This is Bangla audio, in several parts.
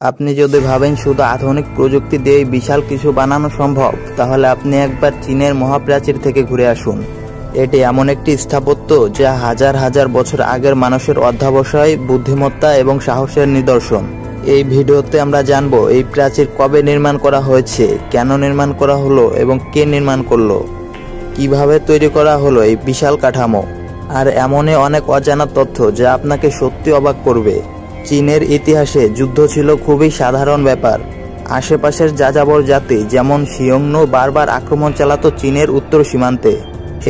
আপনি যদি ভাবেন শুধু আধুনিক প্রযুক্তি দিয়েই বিশাল কিছু বানানো সম্ভব, তাহলে আপনি একবার চীনের মহাপ্রাচীর থেকে ঘুরে আসুন। এটি এমন একটি স্থাপত্য যা হাজার হাজার বছর আগের মানুষের অধ্যবসায়, বুদ্ধিমত্তা এবং সাহসের নিদর্শন। এই ভিডিওতে আমরা জানব এই প্রাচীর কবে নির্মাণ করা হয়েছে, কেন নির্মাণ করা হলো এবং কে নির্মাণ করলো, কিভাবে তৈরি করা হলো এই বিশাল কাঠামো, আর এমনই অনেক অজানা তথ্য যা আপনাকে সত্যি অবাক করবে। চীনের ইতিহাসে যুদ্ধ ছিল খুবই সাধারণ ব্যাপার। আশেপাশের যাযাবর জাতি যেমন শিয়ংনু বারবার আক্রমণ চালাতো চীনের উত্তর সীমান্তে।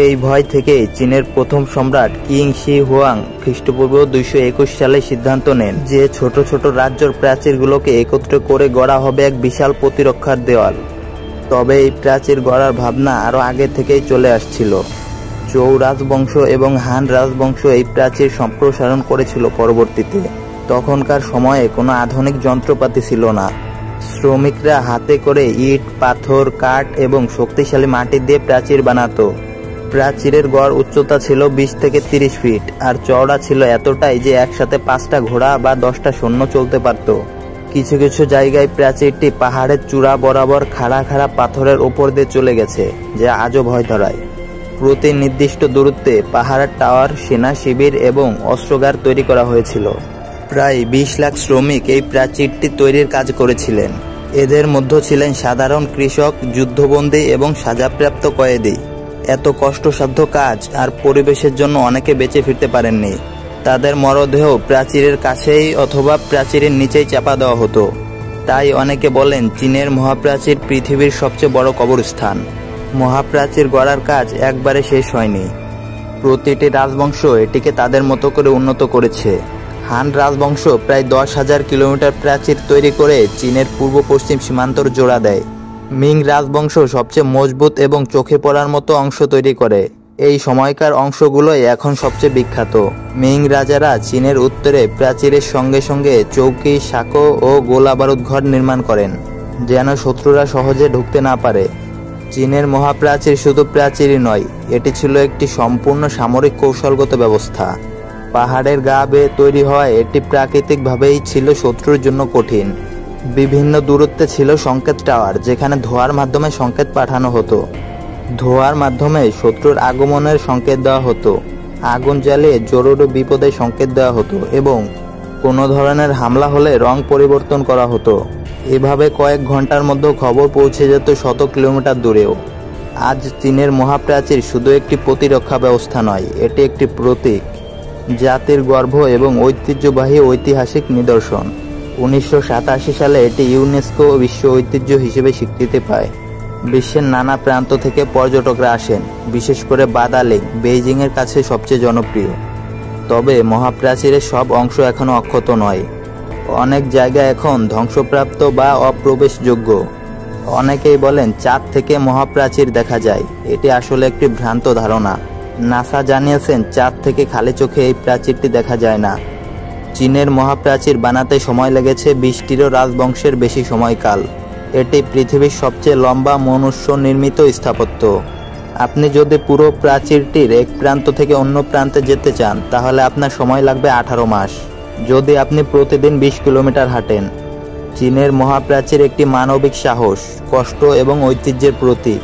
এই ভয় থেকেই চীনের প্রথম সম্রাট কিং শি হুয়াং খ্রিস্টপূর্ব 221 সালে সিদ্ধান্ত নেন যে ছোট ছোট রাজ্যর প্রাচীরগুলোকে একত্র করে গড়া হবে এক বিশাল প্রতিরক্ষার দেওয়াল। তবে এই প্রাচীর গড়ার ভাবনা আরও আগে থেকেই চলে আসছিল। চৌ রাজবংশ এবং হান রাজবংশ এই প্রাচীর সম্প্রসারণ করেছিল। পরবর্তীতে তখনকার সময়ে কোনো আধুনিক যন্ত্রপাতি ছিল না। শ্রমিকরা হাতে করে ইট, পাথর, কাঠ এবং শক্তিশালী মাটি দিয়ে প্রাচীর বানাতো। প্রাচীরের গড় উচ্চতা ছিল 20 থেকে 30 ফিট আর চওড়া ছিল এতটাই যে একসাথে 5টা ঘোড়া বা 10টা সৈন্য চলতে পারত। কিছু কিছু জায়গায় প্রাচীরটি পাহাড়ের চূড়া বরাবর খাড়া খাড়া পাথরের ওপর দিয়ে চলে গেছে, যা আজও ভয় ধরায়। প্রতি নির্দিষ্ট দূরত্বে পাহাড়ের টাওয়ার, সেনা শিবির এবং অস্ত্রাগার তৈরি করা হয়েছিল। প্রায় 20 লাখ শ্রমিক এই প্রাচীরটি তৈরির কাজ করেছিলেন। এদের মধ্যে ছিলেন সাধারণ কৃষক, যুদ্ধবন্দী এবং সাজাপ্রাপ্ত কয়েদি। এত কষ্টসাধ্য কাজ আর পরিবেশের জন্য অনেকে বেঁচে ফিরতে পারেননি। তাদের মরদেহ প্রাচীরের কাছেই অথবা প্রাচীরের নিচেই চাপা দেওয়া হতো। তাই অনেকে বলেন চীনের মহাপ্রাচীর পৃথিবীর সবচেয়ে বড় কবরস্থান। মহাপ্রাচীর গড়ার কাজ একবারে শেষ হয়নি। প্রতিটি রাজবংশ এটিকে তাদের মতো করে উন্নত করেছে। হান রাজবংশ প্রায় 10,000 কিলোমিটার প্রাচীর তৈরি করে চীনের পূর্ব পশ্চিম সীমান্তর জোড়া দেয়। মিং রাজবংশ সবচেয়ে মজবুত এবং চোখে পড়ার মতো অংশ তৈরি করে। এই সময়কার অংশগুলোই এখন সবচেয়ে বিখ্যাত। মিং রাজারা চীনের উত্তরে প্রাচীরের সঙ্গে সঙ্গে চৌকি, সাঁকো ও গোলা বারুদ ঘর নির্মাণ করেন, যেন শত্রুরা সহজে ঢুকতে না পারে। চীনের মহাপ্রাচীর শুধু প্রাচীরই নয়, এটি ছিল একটি সম্পূর্ণ সামরিক কৌশলগত ব্যবস্থা। পাহাড়ের গা বেয়ে তৈরি হওয়ায় এটি প্রাকৃতিকভাবেই ছিল শত্রুর জন্য কঠিন। বিভিন্ন দূরত্বে ছিল সংকেত টাওয়ার, যেখানে ধোঁয়ার মাধ্যমে সংকেত পাঠানো হতো। ধোঁয়ার মাধ্যমে শত্রুর আগমনের সংকেত দেওয়া হতো। আগুন জ্বালিয়ে জরুরি বিপদের সংকেত দেওয়া হতো এবং কোনো ধরনের হামলা হলে রং পরিবর্তন করা হতো। এভাবে কয়েক ঘন্টার মধ্যে খবর পৌঁছে যেত শত কিলোমিটার দূরেও। আজ চীনের মহাপ্রাচীর শুধু একটি প্রতিরক্ষা ব্যবস্থা নয়, এটি একটি প্রতীক, জাতির গর্ব এবং ঐতিহ্যবাহী ঐতিহাসিক নিদর্শন। 1987 সালে এটি ইউনেস্কো বিশ্ব ঐতিহ্য হিসেবে স্বীকৃতি পায়। বিশ্বের নানা প্রান্ত থেকে পর্যটকরা আসেন, বিশেষ করে বাদালিং বেইজিংয়ের কাছে সবচেয়ে জনপ্রিয়। তবে মহাপ্রাচীরের সব অংশ এখনও অক্ষত নয়। অনেক জায়গা এখন ধ্বংসপ্রাপ্ত বা অপ্রবেশযোগ্য। অনেকেই বলেন চাঁদ থেকে মহাপ্রাচীর দেখা যায়। এটি আসলে একটি ভ্রান্ত ধারণা। নাসা জানিয়েছেন চাঁদ থেকে খালি চোখে এই প্রাচীরটি দেখা যায় না। চীনের মহাপ্রাচীর বানাতে সময় লেগেছে 20টিরও রাজবংশের বেশি সময়কাল। এটি পৃথিবীর সবচেয়ে লম্বা মনুষ্য নির্মিত স্থাপত্য। আপনি যদি পুরো প্রাচীরটির এক প্রান্ত থেকে অন্য প্রান্তে যেতে চান, তাহলে আপনার সময় লাগবে 18 মাস, যদি আপনি প্রতিদিন 20 কিলোমিটার হাঁটেন। চীনের মহাপ্রাচীর একটি মানবিক সাহস, কষ্ট এবং ঐতিহ্যের প্রতীক।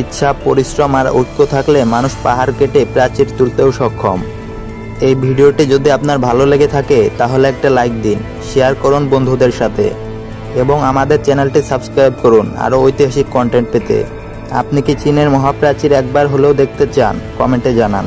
ইচ্ছা, পরিশ্রম আর ঐক্য থাকলে মানুষ পাহাড় কেটে প্রাচীর তুলতেও সক্ষম। এই ভিডিওটি যদি আপনার ভালো লেগে থাকে তাহলে একটা লাইক দিন, শেয়ার করুন বন্ধুদের সাথে এবং আমাদের চ্যানেলটি সাবস্ক্রাইব করুন আরও ঐতিহাসিক কন্টেন্ট পেতে। আপনি কি চীনের মহাপ্রাচীর একবার হলেও দেখতে চান? কমেন্টে জানান।